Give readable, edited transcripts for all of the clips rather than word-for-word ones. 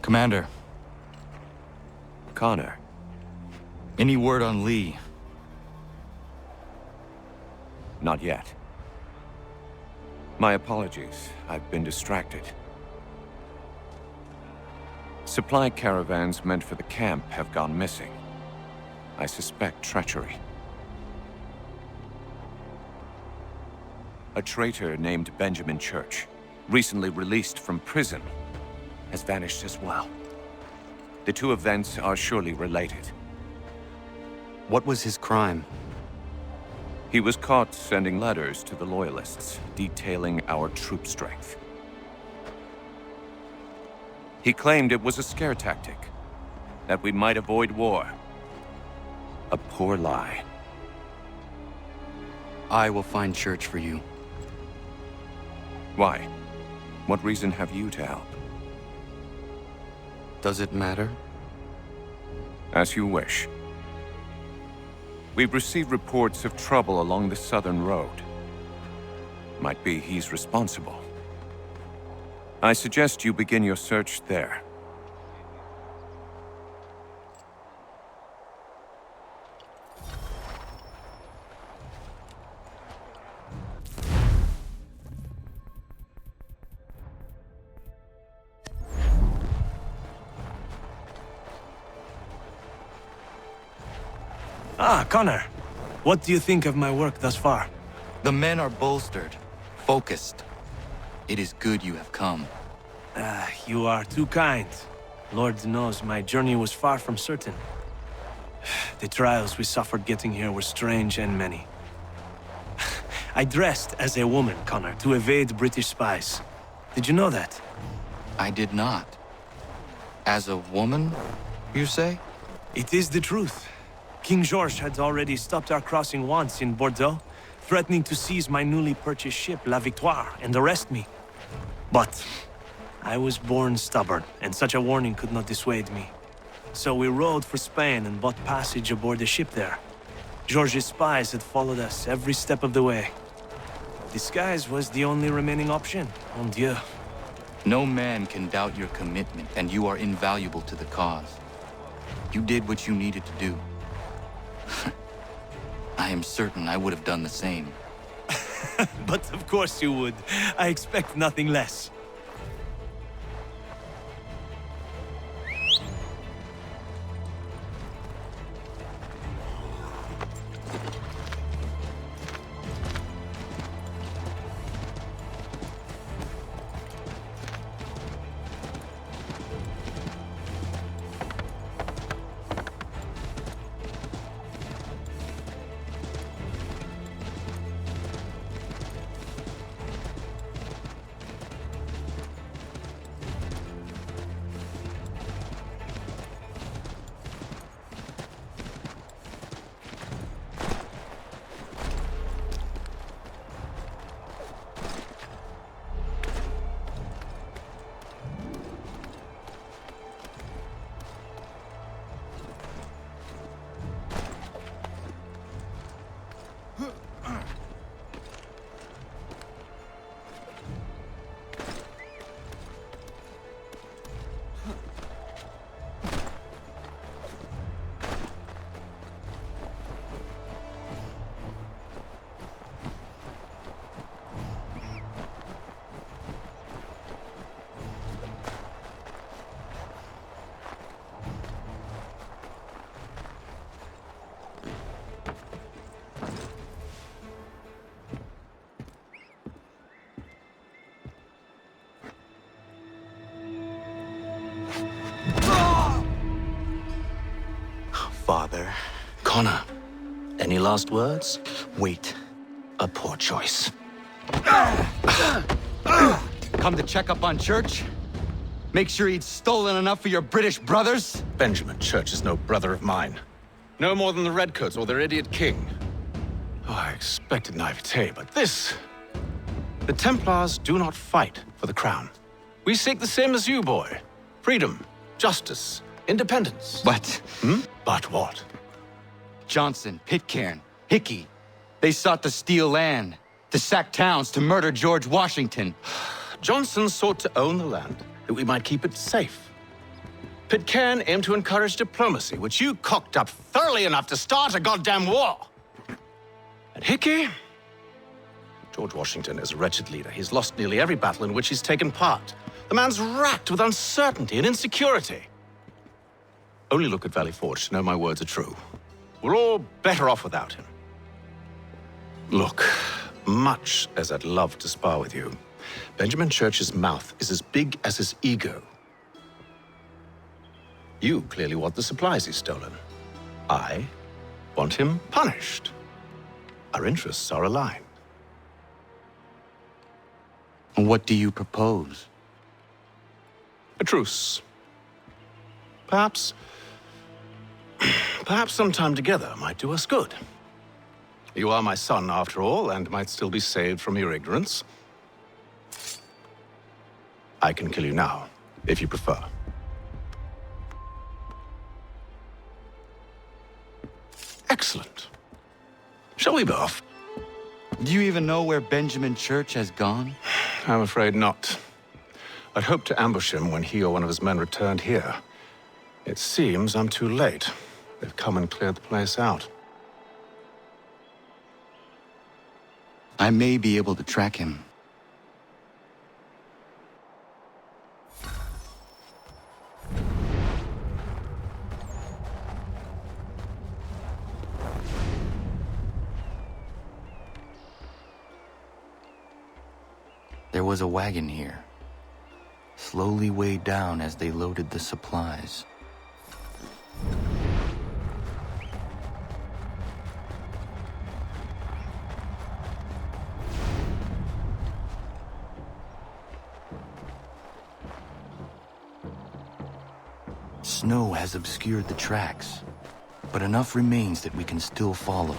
Commander, Connor. any word on Lee? Not yet. My apologies. I've been distracted. Supply caravans meant for the camp have gone missing. I suspect treachery. A traitor named Benjamin Church, recently released from prison, has vanished as well. The two events are surely related. What was his crime? He was caught sending letters to the Loyalists, detailing our troop strength. He claimed it was a scare tactic, that we might avoid war. A poor lie. I will find Church for you. Why? What reason have you to help? Does it matter? As you wish. We've received reports of trouble along the southern road. Might be he's responsible. I suggest you begin your search there. Ah, Connor. What do you think of my work thus far? The men are bolstered, focused. It is good you have come. You are too kind. Lord knows my journey was far from certain. The trials we suffered getting here were strange and many. I dressed as a woman, Connor, to evade British spies. Did you know that? I did not. As a woman, you say? It is the truth. King George had already stopped our crossing once in Bordeaux, threatening to seize my newly purchased ship, La Victoire, and arrest me. But I was born stubborn, and such a warning could not dissuade me. So we rode for Spain and bought passage aboard the ship there. George's spies had followed us every step of the way. Disguise was the only remaining option, mon Dieu. No man can doubt your commitment, and you are invaluable to the cause. You did what you needed to do. I am certain I would have done the same. But of course you would. I expect nothing less. Father. Connor, any last words? Wait. A poor choice. Come to check up on Church? Make sure he'd stolen enough for your British brothers? Benjamin Church is no brother of mine. No more than the Redcoats or their idiot king. Oh, I expected naivete, but this... The Templars do not fight for the crown. We seek the same as you, boy. Freedom, justice, independence. But But what? Johnson, Pitcairn, Hickey, they sought to steal land, to sack towns, to murder George Washington. Johnson sought to own the land, that we might keep it safe. Pitcairn aimed to encourage diplomacy, which you cocked up thoroughly enough to start a goddamn war. And Hickey? George Washington is a wretched leader. He's lost nearly every battle in which he's taken part. The man's racked with uncertainty and insecurity. Only look at Valley Forge to know my words are true. We're all better off without him. Look, much as I'd love to spar with you, Benjamin Church's mouth is as big as his ego. You clearly want the supplies he's stolen. I want him punished. Our interests are aligned. What do you propose? A truce. Perhaps some time together might do us good. You are my son, after all, and might still be saved from your ignorance. I can kill you now, if you prefer. Excellent. Shall we be off? Do you even know where Benjamin Church has gone? I'm afraid not. I'd hoped to ambush him when he or one of his men returned here. It seems I'm too late. They've come and cleared the place out. I may be able to track him. There was a wagon here, slowly weighed down as they loaded the supplies. Snow has obscured the tracks, but enough remains that we can still follow.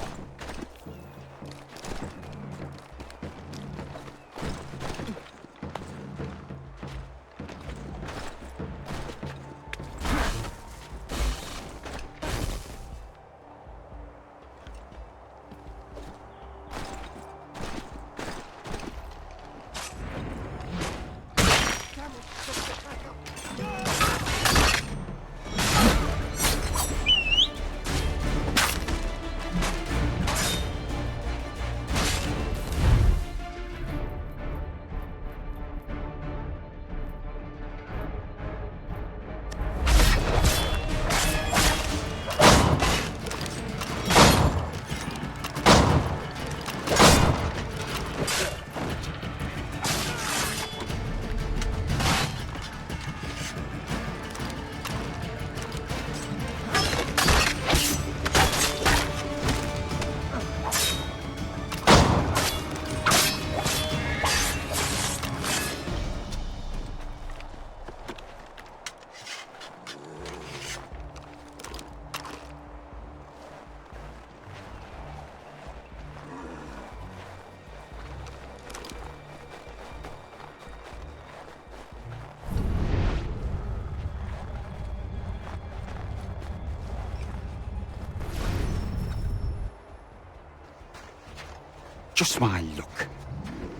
Just my luck.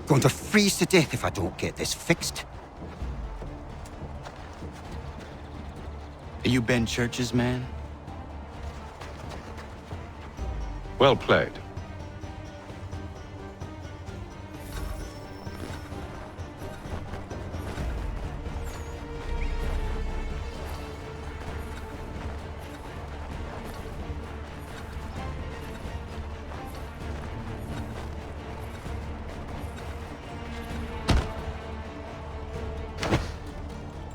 Going to freeze to death if I don't get this fixed. Are you Ben Church's man? Well played.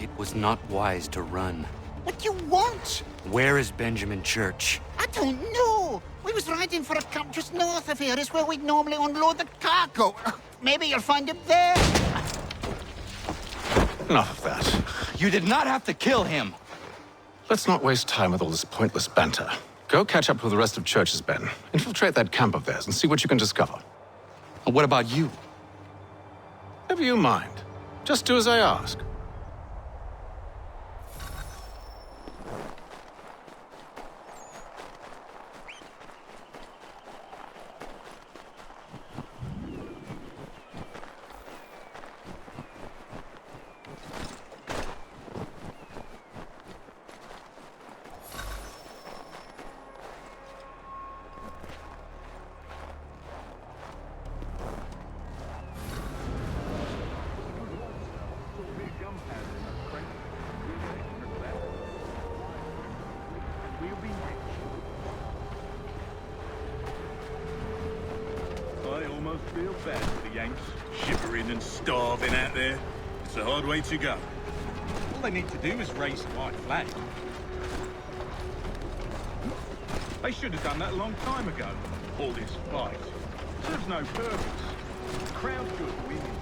It was not wise to run. What do you want? Where is Benjamin Church? I don't know. We was riding for a camp just north of here. It's where we'd normally unload the cargo. Maybe you'll find him there. Enough of that. You did not have to kill him! Let's not waste time with all this pointless banter. Go catch up with the rest of Church's men. Infiltrate that camp of theirs and see what you can discover. And what about you? Never you mind. Just do as I ask. bad for the Yanks, shivering and starving out there. It's a hard way to go. All they need to do is raise the white flag. They should have done that a long time ago. All this fight serves no purpose. The crowd should win in here.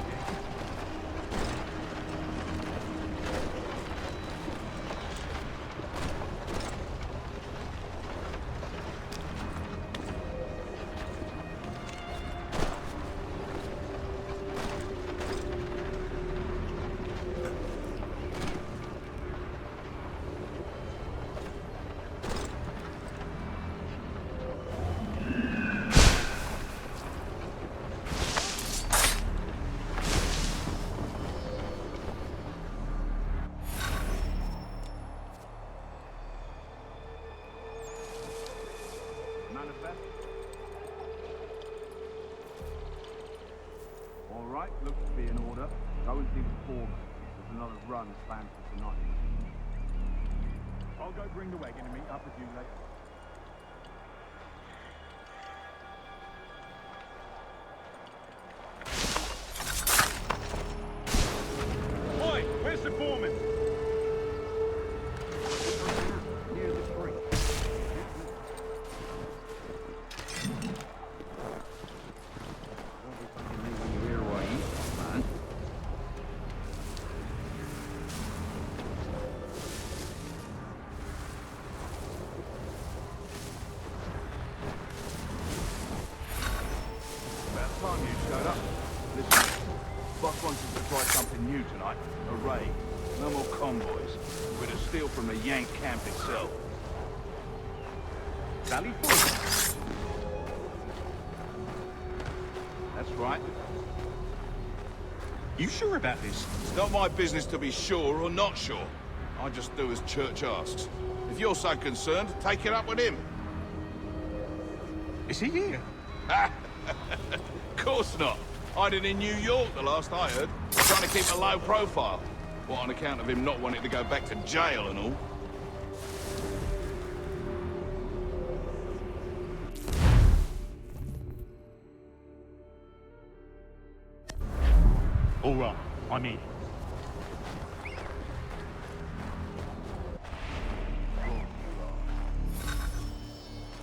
Alright, looks to be in order. Go and see the foreman. There's another run planned for tonight. I'll go bring the wagon and meet up with you later. Oi, where's the foreman? Near the tree. Time you showed up. Listen, Buck wants us to try something new tonight. A raid. No more convoys. We're to steal from the Yank camp itself. Sally Ford. That's right. You sure about this? It's not my business to be sure or not sure. I just do as Church asks. If you're so concerned, take it up with him. Is he here? Of course not. Hiding in New York, the last I heard. Trying to keep a low profile. What, on account of him not wanting to go back to jail and all? All right, I'm in.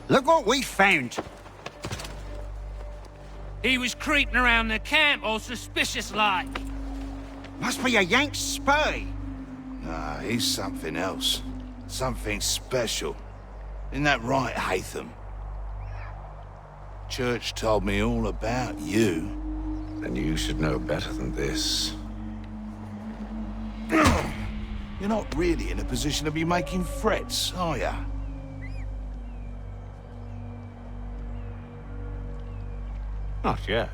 Look what we found. He was creeping around the camp all suspicious-like. Must be a Yank spy. Nah, he's something else. Something special. Isn't that right, Hatham? Church told me all about you. Then you should know better than this. You're not really in a position to be making threats, are ya? Not yet.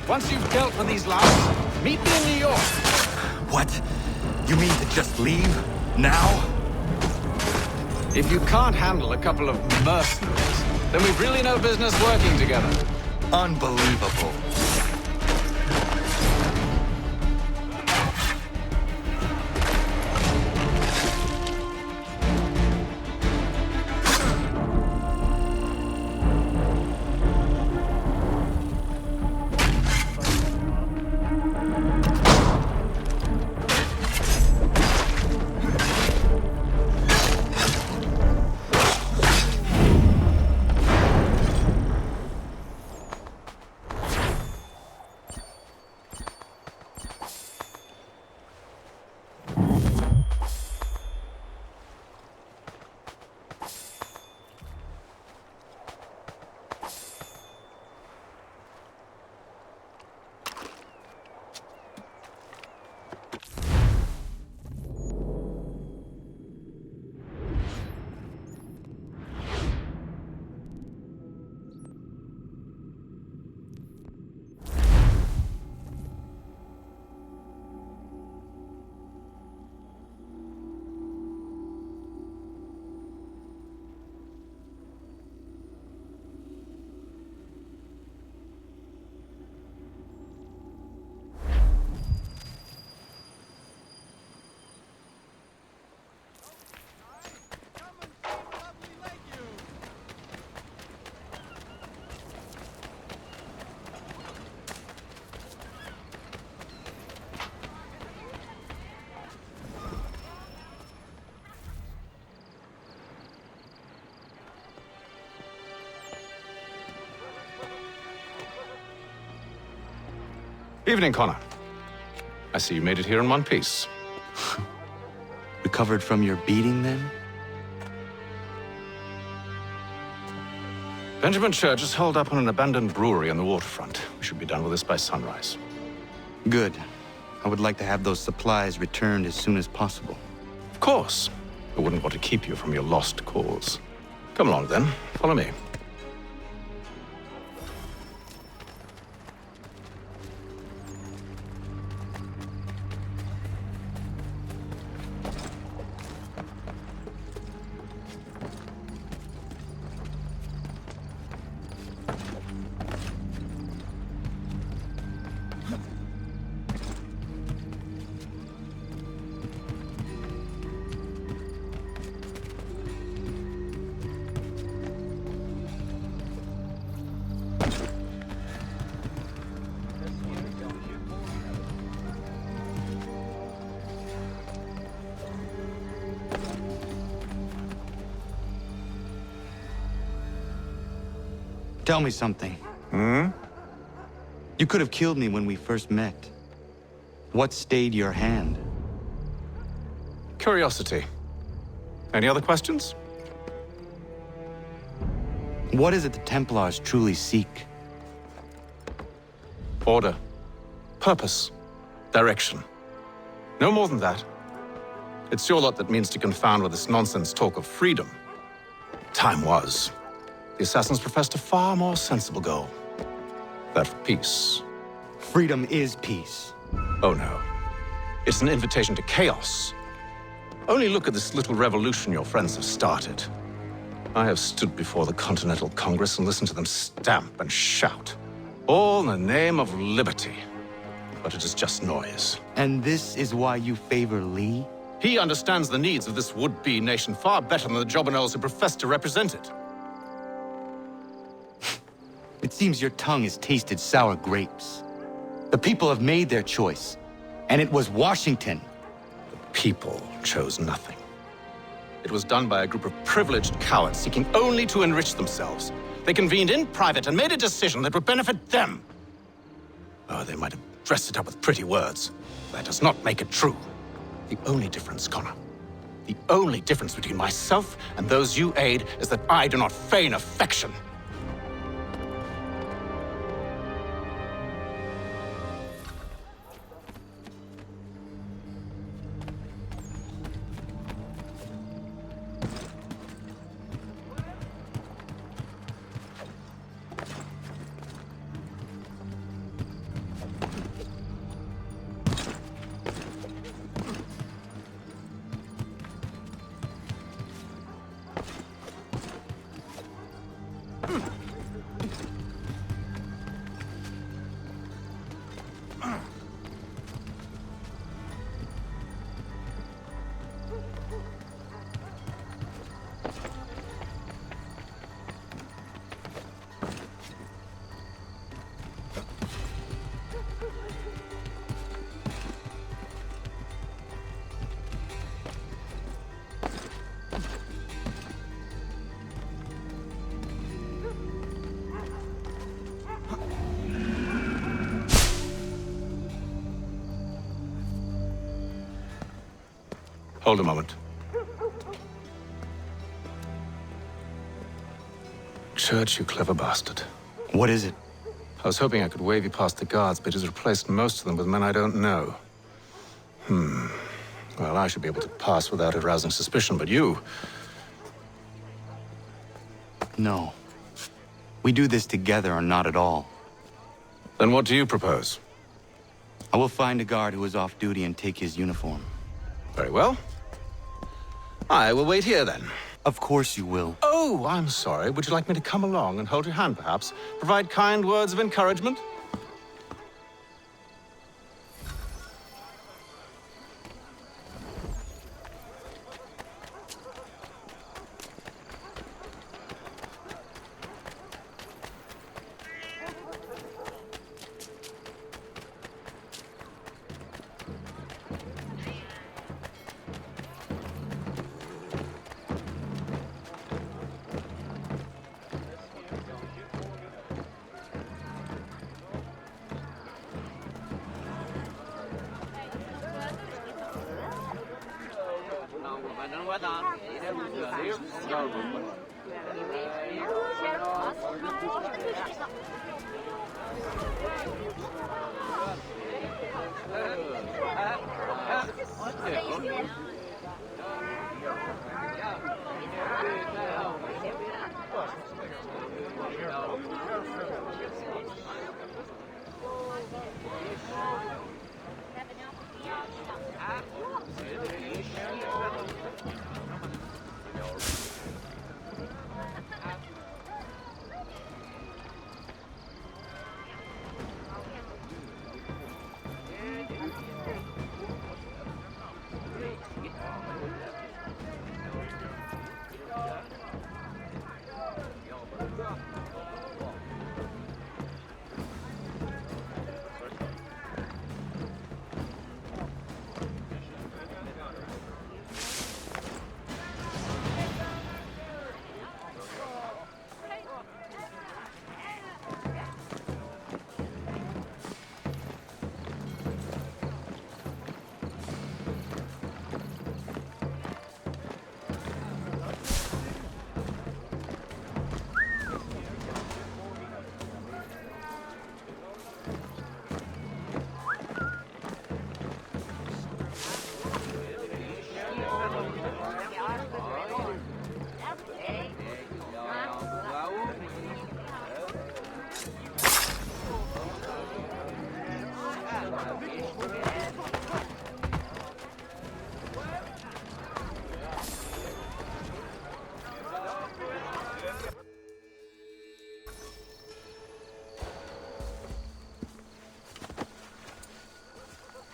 Once you've dealt with these lads, meet me in New York. What? You mean to just leave? Now? If you can't handle a couple of mercenaries, then we've really no business working together. Unbelievable. Evening, Connor. I see you made it here in one piece. Recovered from your beating, then? Benjamin Church is holed up on an abandoned brewery on the waterfront. We should be done with this by sunrise. Good. I would like to have those supplies returned as soon as possible. Of course. I wouldn't want to keep you from your lost cause. Come along, then. Follow me. Tell me something. You could have killed me when we first met. What stayed your hand? Curiosity. Any other questions? What is it the Templars truly seek? Order. Purpose. Direction. No more than that. It's your lot that means to confound with this nonsense talk of freedom. Time was. The Assassins professed a far more sensible goal. That of peace. Freedom is peace. Oh no. It's an invitation to chaos. Only look at this little revolution your friends have started. I have stood before the Continental Congress and listened to them stamp and shout. All in the name of liberty. But it is just noise. And this is why you favor Lee? He understands the needs of this would-be nation far better than the jobberknolls who profess to represent it. It seems your tongue has tasted sour grapes. The people have made their choice, and it was Washington. The people chose nothing. It was done by a group of privileged cowards seeking only to enrich themselves. They convened in private and made a decision that would benefit them. Oh, they might have dressed it up with pretty words. That does not make it true. The only difference, Connor, the only difference between myself and those you aid is that I do not feign affection. Hold a moment. Church, you clever bastard. What is it? I was hoping I could wave you past the guards, but he's replaced most of them with men I don't know. Well, I should be able to pass without arousing suspicion, but you... No. We do this together or not at all. Then what do you propose? I will find a guard who is off duty and take his uniform. Very well. I will wait here, then. Of course you will. Oh, I'm sorry. Would you like me to come along and hold your hand, perhaps? Provide kind words of encouragement?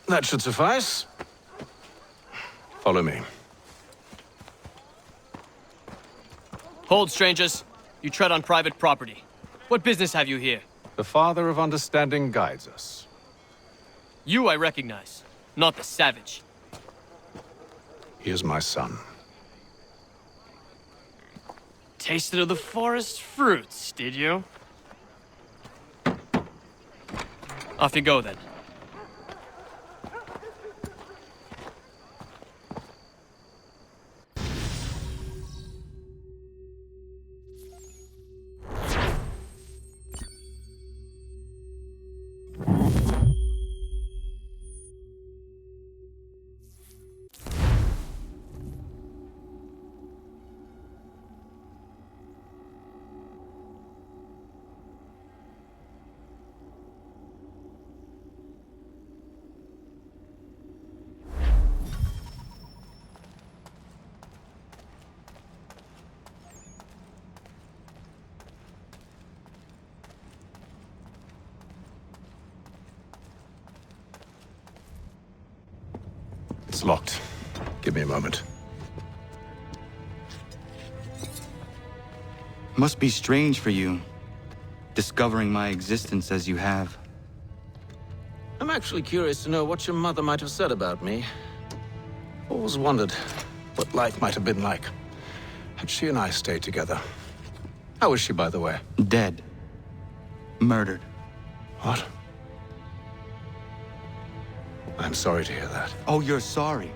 That should suffice. Follow me. Hold, strangers. You tread on private property. What business have you here? The Father of Understanding guides us. You I recognize, not the savage. He is my son. Tasted of the forest fruits, did you? Off you go, then. It's locked. Give me a moment. Must be strange for you, discovering my existence as you have. I'm actually curious to know what your mother might have said about me. Always wondered what life might have been like had she and I stayed together. How is she, by the way? Dead. Murdered. What? I'm sorry to hear that. Oh, you're sorry.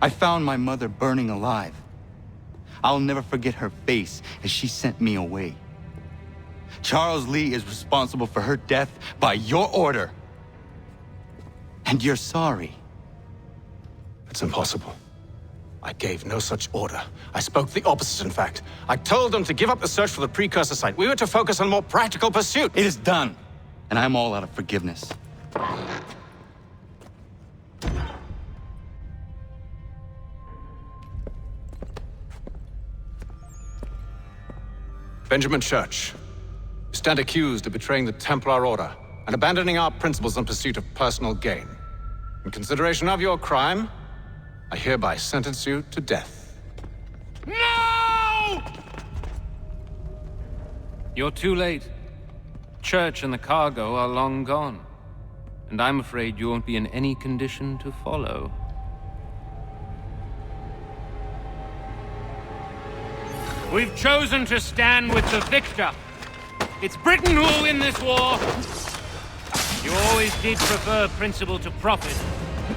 I found my mother burning alive. I'll never forget her face as she sent me away. Charles Lee is responsible for her death by your order. And you're sorry. It's impossible. I gave no such order. I spoke the opposite, in fact. I told them to give up the search for the precursor site. We were to focus on more practical pursuit. It is done, and I'm all out of forgiveness. Benjamin Church, you stand accused of betraying the Templar Order and abandoning our principles in pursuit of personal gain. In consideration of your crime, I hereby sentence you to death. No! You're too late. Church and the cargo are long gone. And I'm afraid you won't be in any condition to follow. We've chosen to stand with the victor. It's Britain who will win this war. You always did prefer principle to profit.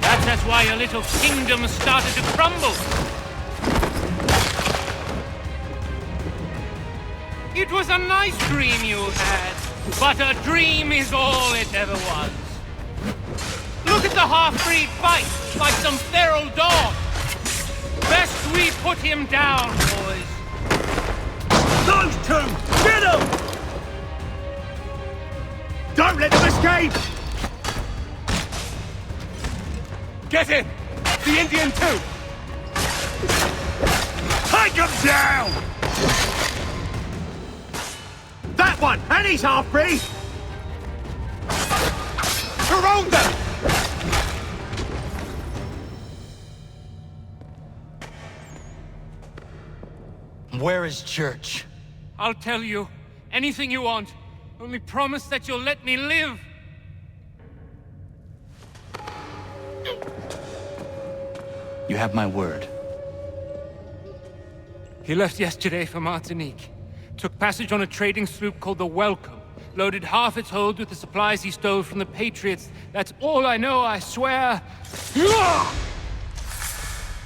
That's why your little kingdom started to crumble. It was a nice dream you had, but a dream is all it ever was. Look at the half-breed fight, like some feral dog. Best we put him down, boys. Those two! Get them! Don't let them escape! Get him! The Indian too! Take him down! That one! And he's half-breed! Surround them! Where is Church? I'll tell you anything you want. Only promise that you'll let me live. You have my word. He left yesterday for Martinique. Took passage on a trading sloop called the Welcome. Loaded half its hold with the supplies he stole from the Patriots. That's all I know, I swear.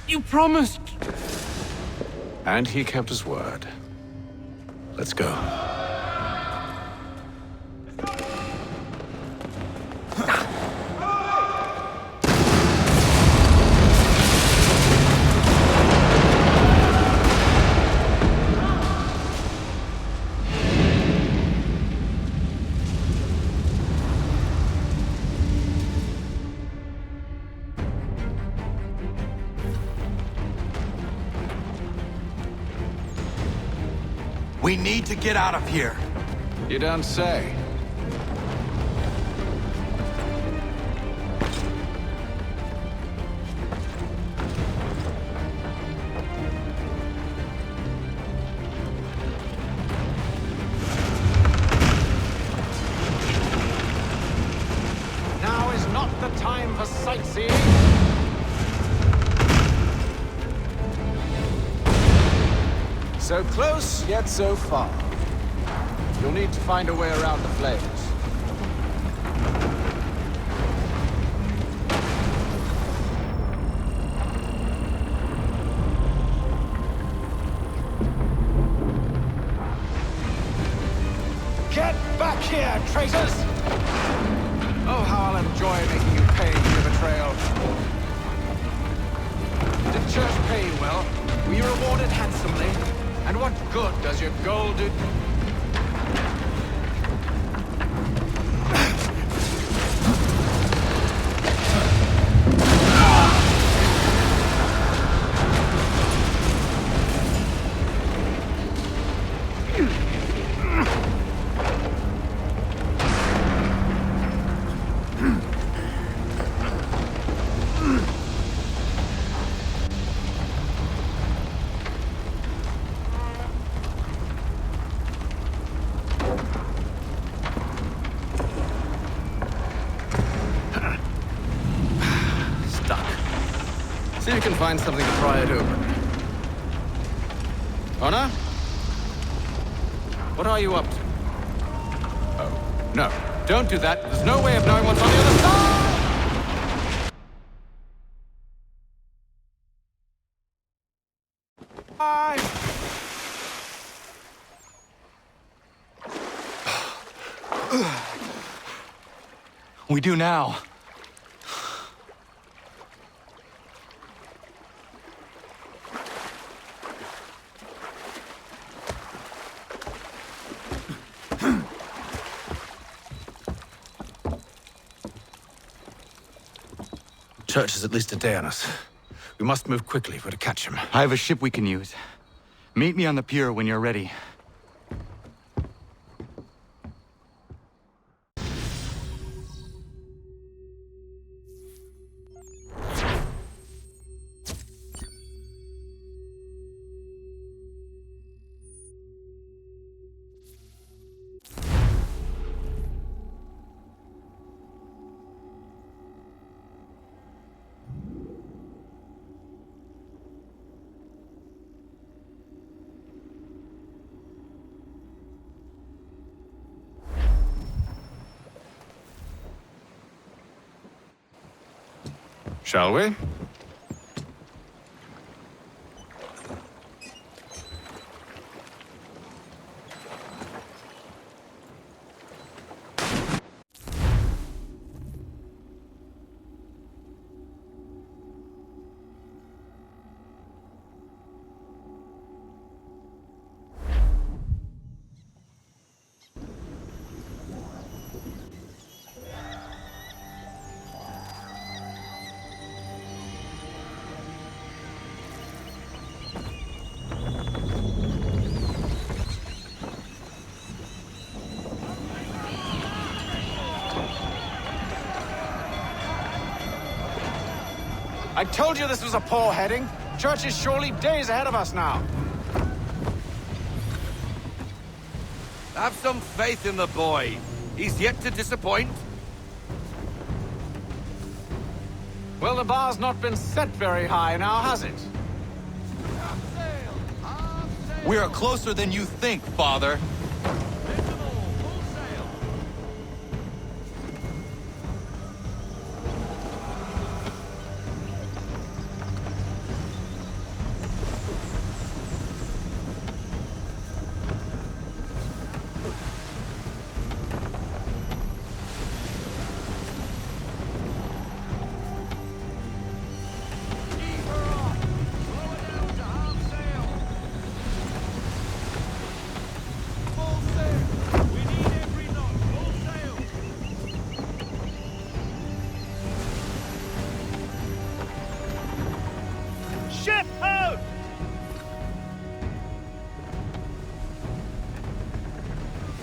You promised. And he kept his word. Let's go. We need to get out of here. You don't say. Now is not the time for sightseeing. So close, yet so far. You'll need to find a way around the flames. Get back here, traitors! Oh, how I'll enjoy making you pay for your betrayal. Did Church pay you well? Were you rewarded handsomely? And what good does your gold do? See if you can find something to pry it open. Honor? What are you up to? Oh, no. Don't do that. There's no way of knowing what's on the other side! We do now. Church is at least a day on us. We must move quickly if we're to catch him. I have a ship we can use. Meet me on the pier when you're ready. Shall we? I told you this was a poor heading. Church is surely days ahead of us now. Have some faith in the boy. He's yet to disappoint. Well, the bar's not been set very high now, has it? We are closer than you think, Father.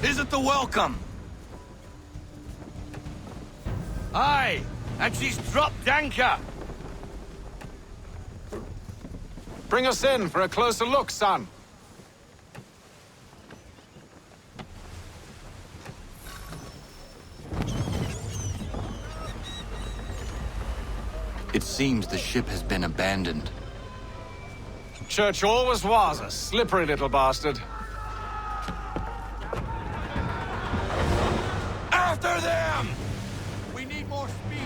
Isn't the welcome? Aye, and she's dropped anchor. Bring us in for a closer look, son. It seems the ship has been abandoned. Church always was a slippery little bastard. After them! We need more speed.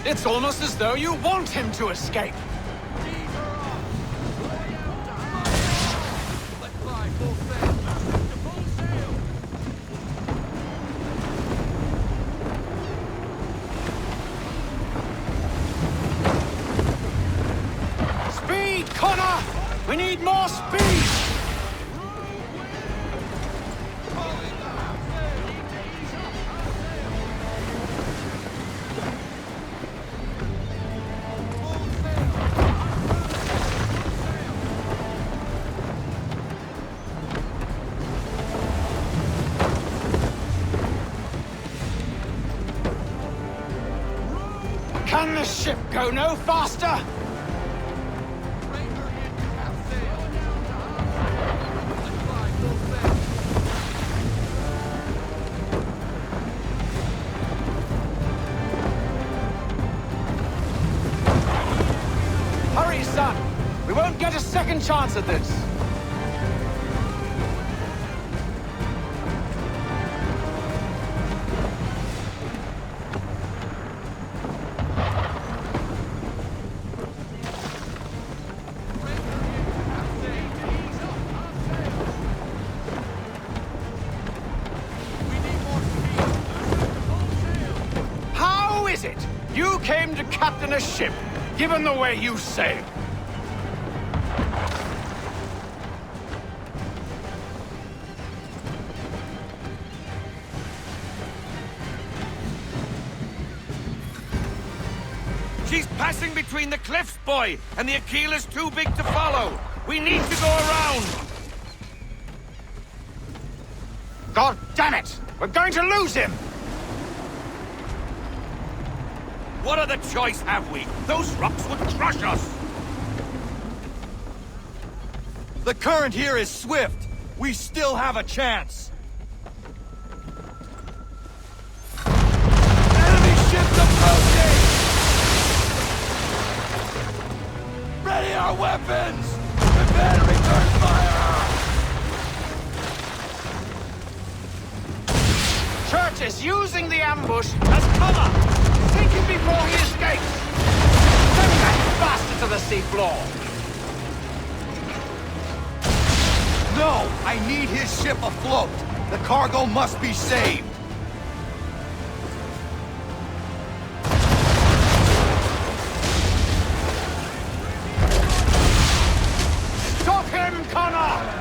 It's almost as though you want him to escape. Speed, Connor! We need more speed! Can the ship go no faster? Hurry, son! We won't get a second chance at this! You came to captain a ship, given the way you sailed. She's passing between the cliffs, boy, and the Aquila's too big to follow. We need to go around. God damn it! We're going to lose him! What other choice have we? Those rocks would crush us! The current here is swift. We still have a chance. Enemy ships approaching! Ready our weapons! Prepare to return fire! Church is using the ambush as cover! Take him before he escapes! Send that bastard to the seafloor! No! I need his ship afloat! The cargo must be saved! Stop him, Connor!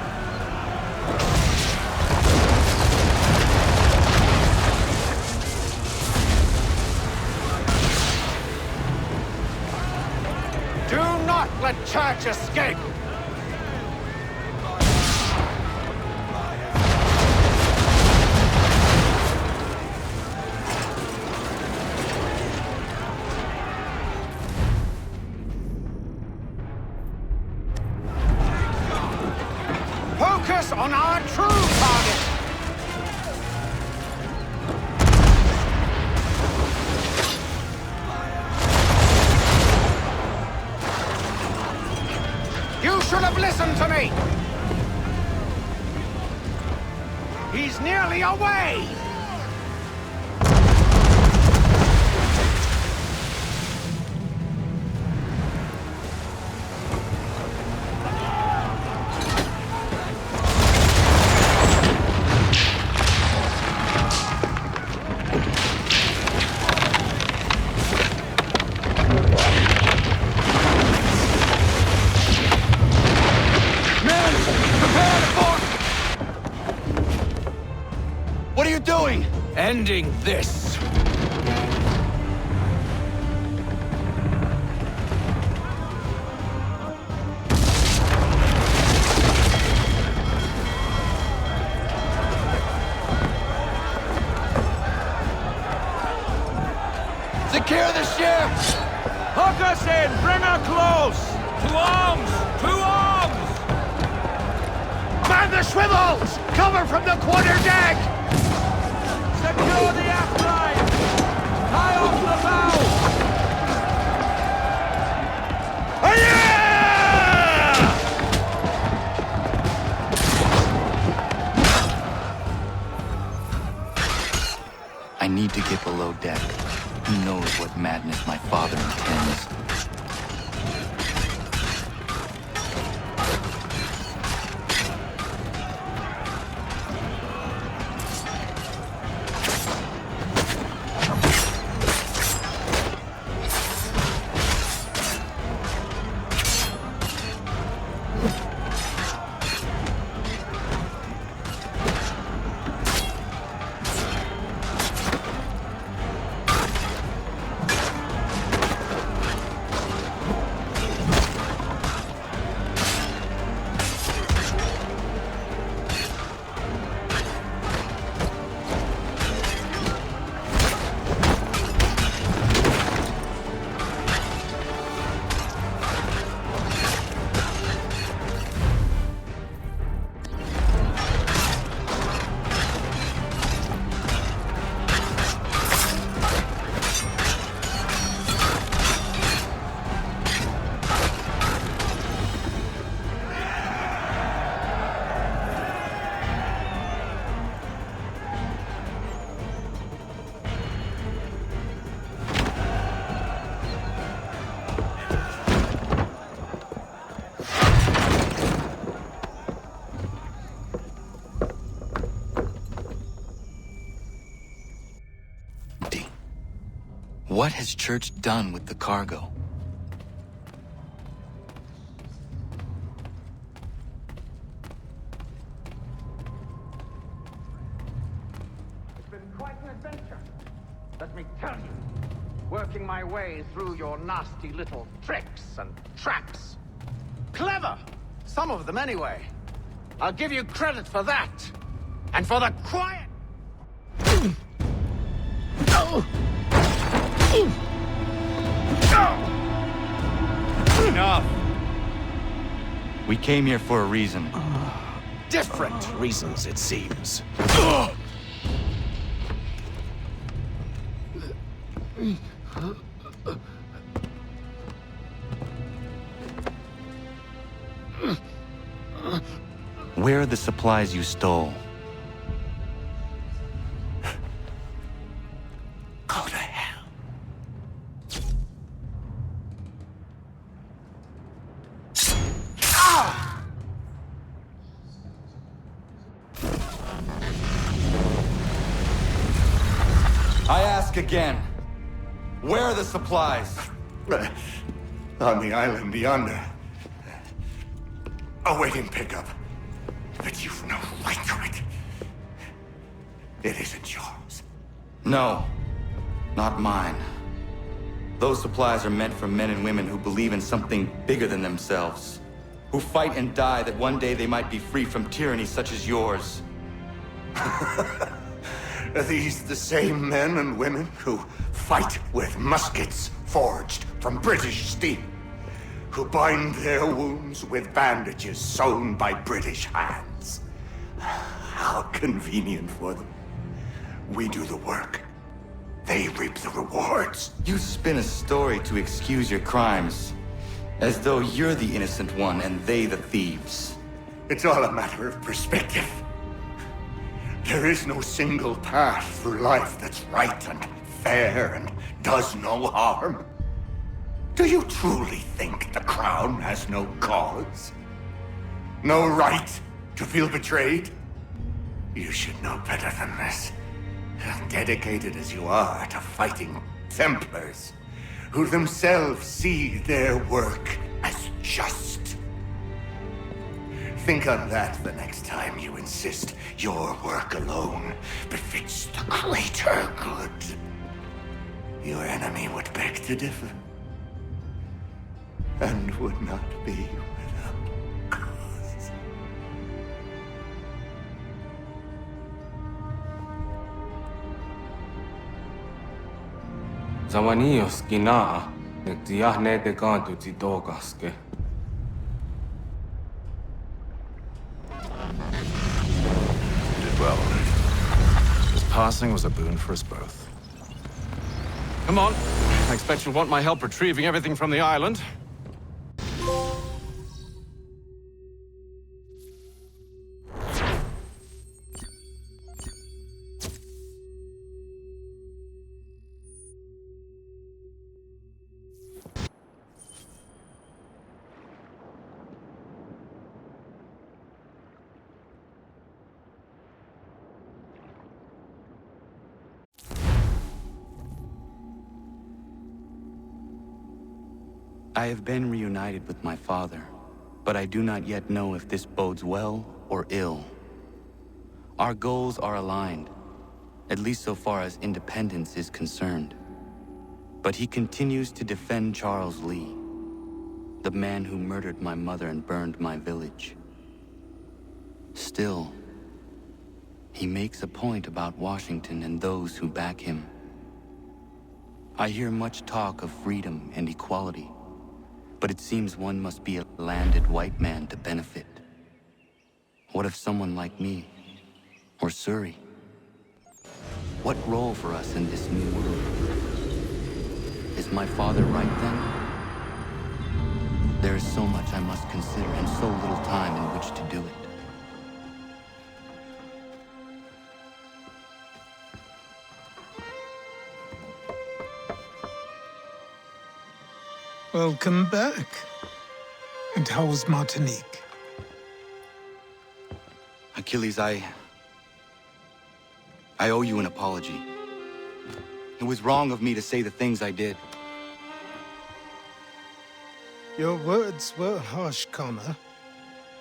Do not let Church escape! Focus on our true target! You should have listened to me! He's nearly away! What are you doing? Ending this! Secure the ship! Hook us in! Bring her close! To arms! To arms! Man the swivels! Cover from the quarter deck! Secure the aft line! Tie off the bow! I need to get below deck. Who knows what madness my father intends? What has Church done with the cargo? It's been quite an adventure, let me tell you. Working my way through your nasty little tricks and traps. Clever! Some of them anyway. I'll give you credit for that. And for the quiet... Enough! We came here for a reason. Different reasons, it seems. Where are the supplies you stole? Go to hell. I ask again. Where are the supplies? On the island yonder. Awaiting pickup. But you've no right to it. It isn't yours. No, not mine. Those supplies are meant for men and women who believe in something bigger than themselves. Who fight and die that one day they might be free from tyranny such as yours. Are these the same men and women who fight with muskets forged from British steel? Who bind their wounds with bandages sewn by British hands? How convenient for them. We do the work. They reap the rewards. You spin a story to excuse your crimes, as though you're the innocent one and they the thieves. It's all a matter of perspective. There is no single path through life that's right and fair and does no harm. Do you truly think the Crown has no cause? No right to feel betrayed? You should know better than this. Dedicated as you are to fighting Templars, who themselves see their work as just. Think on that the next time you insist your work alone befits the greater good. Your enemy would beg to differ, and would not be without cause. Zawanios kinaa, nektiahne te kantu titokaske. Did well. His passing was a boon for us both. Come on. I expect you'll want my help retrieving everything from the island. I have been reunited with my father, but I do not yet know if this bodes well or ill. Our goals are aligned, at least so far as independence is concerned. But he continues to defend Charles Lee, the man who murdered my mother and burned my village. Still, he makes a point about Washington and those who back him. I hear much talk of freedom and equality, but it seems one must be a landed white man to benefit. What if someone like me, or Surrey? What role for us in this new world? Is my father right then? There is so much I must consider and so little time in which to do it. Welcome back. And how was Martinique? Achilles, I owe you an apology. It was wrong of me to say the things I did. Your words were harsh, Connor,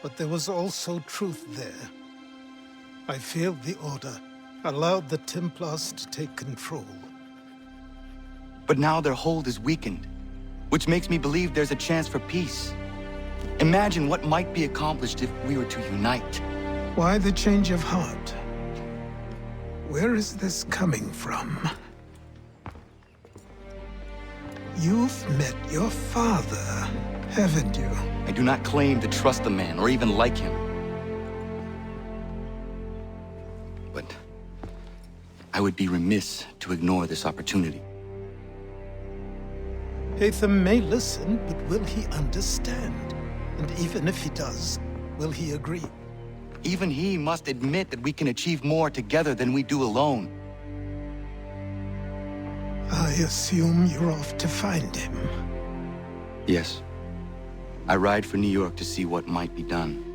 but there was also truth there. I failed the Order, allowed the Templars to take control. But now their hold is weakened, which makes me believe there's a chance for peace. Imagine what might be accomplished if we were to unite. Why the change of heart? Where is this coming from? You've met your father, haven't you? I do not claim to trust the man or even like him. But I would be remiss to ignore this opportunity. Hatham may listen, but will he understand? And even if he does, will he agree? Even he must admit that we can achieve more together than we do alone. I assume you're off to find him. Yes. I ride for New York to see what might be done.